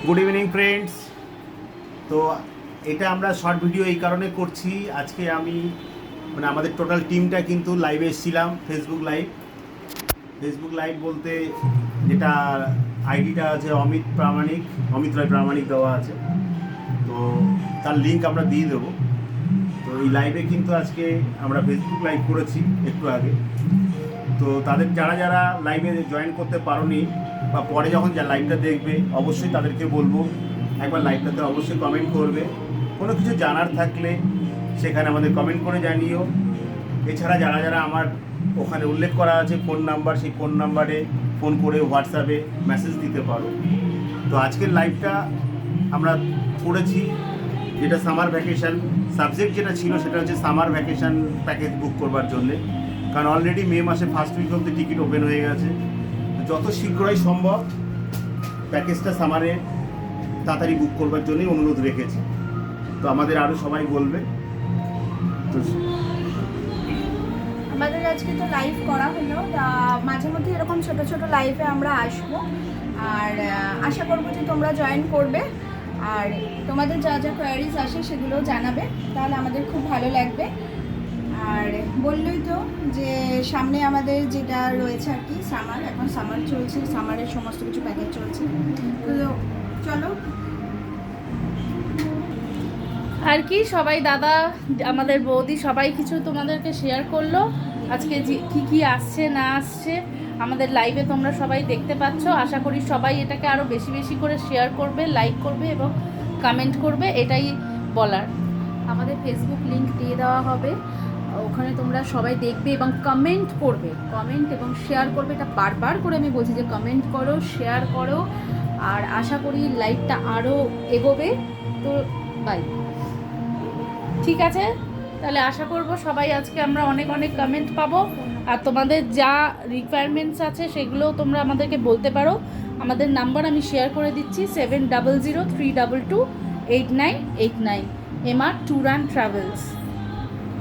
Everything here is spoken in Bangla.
Good evening friends. তো এটা আমরা শর্ট ভিডিও এই কারণে করছি, আজকে আমি আমাদের টোটাল টিমটা কিন্তু লাইভে এসেছিলাম। ফেসবুক লাইভ বলতে যেটা আইডিটা আছে অমিত রায় প্রামাণিক দেওয়া আছে, তো তার লিঙ্ক আমরা দিয়ে দেবো। তো এই লাইভে কিন্তু আজকে আমরা ফেসবুক লাইভ করেছি একটু আগে। তো তাদের যারা যারা লাইভে জয়েন করতে পারোনি বা পরে যখন যা লাইভটা দেখবে, অবশ্যই তাদেরকে বলবো একবার লাইভটাতে অবশ্যই কমেন্ট করবে। কোনো কিছু জানার থাকলে সেখানে আমাদের কমেন্ট করে জানিও। এছাড়া যারা যারা আমার ওখানে উল্লেখ করা আছে ফোন নাম্বার, সেই ফোন নাম্বারে ফোন করে হোয়াটসঅ্যাপে মেসেজ দিতে পারো। তো আজকের লাইভটা আমরা করেছি যেটা সামার ভ্যাকেশন, সাবজেক্ট যেটা ছিল সেটা হচ্ছে সামার ভ্যাকেশন প্যাকেজ বুক করবার জন্যে। কারণ অলরেডি মে মাসে ফার্স্ট উইক অব্দি টিকিট ওপেন হয়ে গেছে। যত শীঘ্রই সম্ভব প্যাকেজটা সামারে তাড়াতাড়ি বুক করবার জন্যই অনুরোধ রেখেছি। তো আমাদের আরও সবাই বলবে। তো আমাদের আজকে তো লাইভ করা হলো, মাঝে মধ্যে এরকম ছোট ছোট লাইভে আমরা আসবো, আর আশা করবো যে তোমরা জয়েন করবে আর তোমাদের যা যা কোয়ারিজ আসে সেগুলো জানাবে, তাহলে আমাদের খুব ভালো লাগবে। আর বললই তো যে সামনে আমাদের যেটা রয়েছে আর কি এখন সামার চলছে, সামারের সমস্ত কিছু প্যাকেজ চলছে। তো চলো আর কি, সবাই দাদা আমাদের বৌদি সবাই কিছু তোমাদেরকে শেয়ার করলো আজকে যে কী আসছে না আসছে আমাদের লাইভে তোমরা সবাই দেখতে পাচ্ছ। আশা করি সবাই এটাকে আরও বেশি বেশি করে শেয়ার করবে, লাইক করবে এবং কমেন্ট করবে, এটাই বলার। আমাদের ফেসবুক লিংক দিয়ে দেওয়া হবে, ওখানে তোমরা সবাই দেখবে এবং কমেন্ট করবে, কমেন্ট এবং শেয়ার করবে। এটা বারবার করে আমি বলছি যে কমেন্ট করো, শেয়ার করো, আর আশা করি লাইভটা আরও এগোবে। তো বাই, ঠিক আছে, তাহলে আশা করব সবাই আজকে আমরা অনেক অনেক কমেন্ট পাবো। আর তোমাদের যা রিকোয়ারমেন্টস আছে সেগুলোও তোমরা আমাদেরকে বলতে পারো। আমাদের নাম্বার আমি শেয়ার করে দিচ্ছি 7003228989, MR ট্যুর অ্যান্ড ট্রাভেলস।